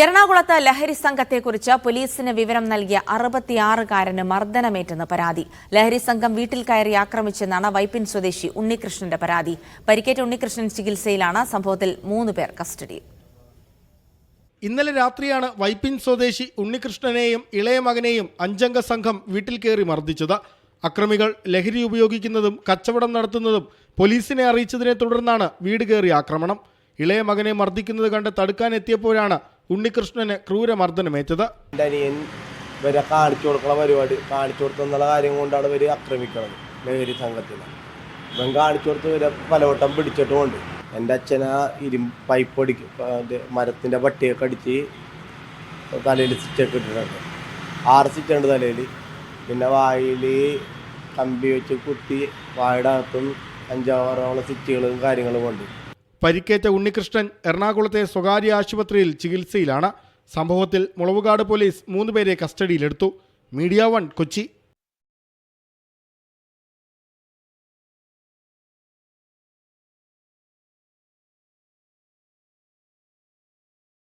എറണാകുളത്ത് ലഹരി സംഘത്തെക്കുറിച്ച് പോലീസിന് വിവരം നൽകിയ 66-കാരന് മർദ്ദനമേറ്റെന്ന് പരാതി. ലഹരി സംഘം വീട്ടിൽ കയറി ആക്രമിച്ചെന്നാണ് വൈപ്പിൻ സ്വദേശി ഉണ്ണികൃഷ്ണന്റെ പരാതി. പരിക്കേറ്റ ഉണ്ണികൃഷ്ണൻ ചികിത്സയിലാണ്. സംഭവത്തിൽ 3 പേർ കസ്റ്റഡിയിൽ. ഇന്നലെ രാത്രിയാണ് വൈപ്പിൻ സ്വദേശി ഉണ്ണികൃഷ്ണനെയും ഇളയ മകനെയും 5-അംഗ സംഘം വീട്ടിൽ കയറി മർദ്ദിച്ചത്. അക്രമികൾ ലഹരി ഉപയോഗിക്കുന്നതും കച്ചവടം നടത്തുന്നതും പോലീസിനെ അറിയിച്ചതിനെ തുടർന്നാണ് വീട് കയറി ആക്രമണം. ഇളയ മകനെ മർദ്ദിക്കുന്നത് കണ്ട് തടുക്കാനെത്തിയപ്പോഴാണ് ഉണ്ണികൃഷ്ണന് ക്രൂരമർദ്ദനമേറ്റത്. ഇവരെ കാണിച്ചു കൊടുക്കുന്ന പരിപാടി കാണിച്ചു കൊടുത്തെന്നുള്ള കാര്യം കൊണ്ടാണ് ഇവർ ആക്രമിക്കുന്നത്. ലഹരി സംഘത്തിന് ഇവൻ കാണിച്ചു കൊടുത്ത് ഇവരെ പലവട്ടം പിടിച്ചിട്ടുമുണ്ട്. എൻ്റെ അച്ഛനാ പൈപ്പ് അടിക്കും, മരത്തിൻ്റെ പട്ടിയൊക്കെ അടിച്ച് തലയിൽ സ്റ്റിച്ചൊക്കെ ഇട്ടിട്ടുണ്ട്. 6 സ്റ്റിച്ചുണ്ട് തലയിൽ. പിന്നെ വായിൽ കമ്പി വെച്ച് കുത്തി വായുടെ അകത്തും 5-6 സ്റ്റിച്ചുകളും കാര്യങ്ങളും കൊണ്ട്. പരിക്കേറ്റ ഉണ്ണികൃഷ്ണൻ എറണാകുളത്തെ സ്വകാര്യ ആശുപത്രിയിൽ ചികിത്സയിലാണ്. സംഭവത്തിൽ മുളവുകാട് പോലീസ് 3 പേരെ കസ്റ്റഡിയിലെടുത്തു. മീഡിയ 1 കൊച്ചി.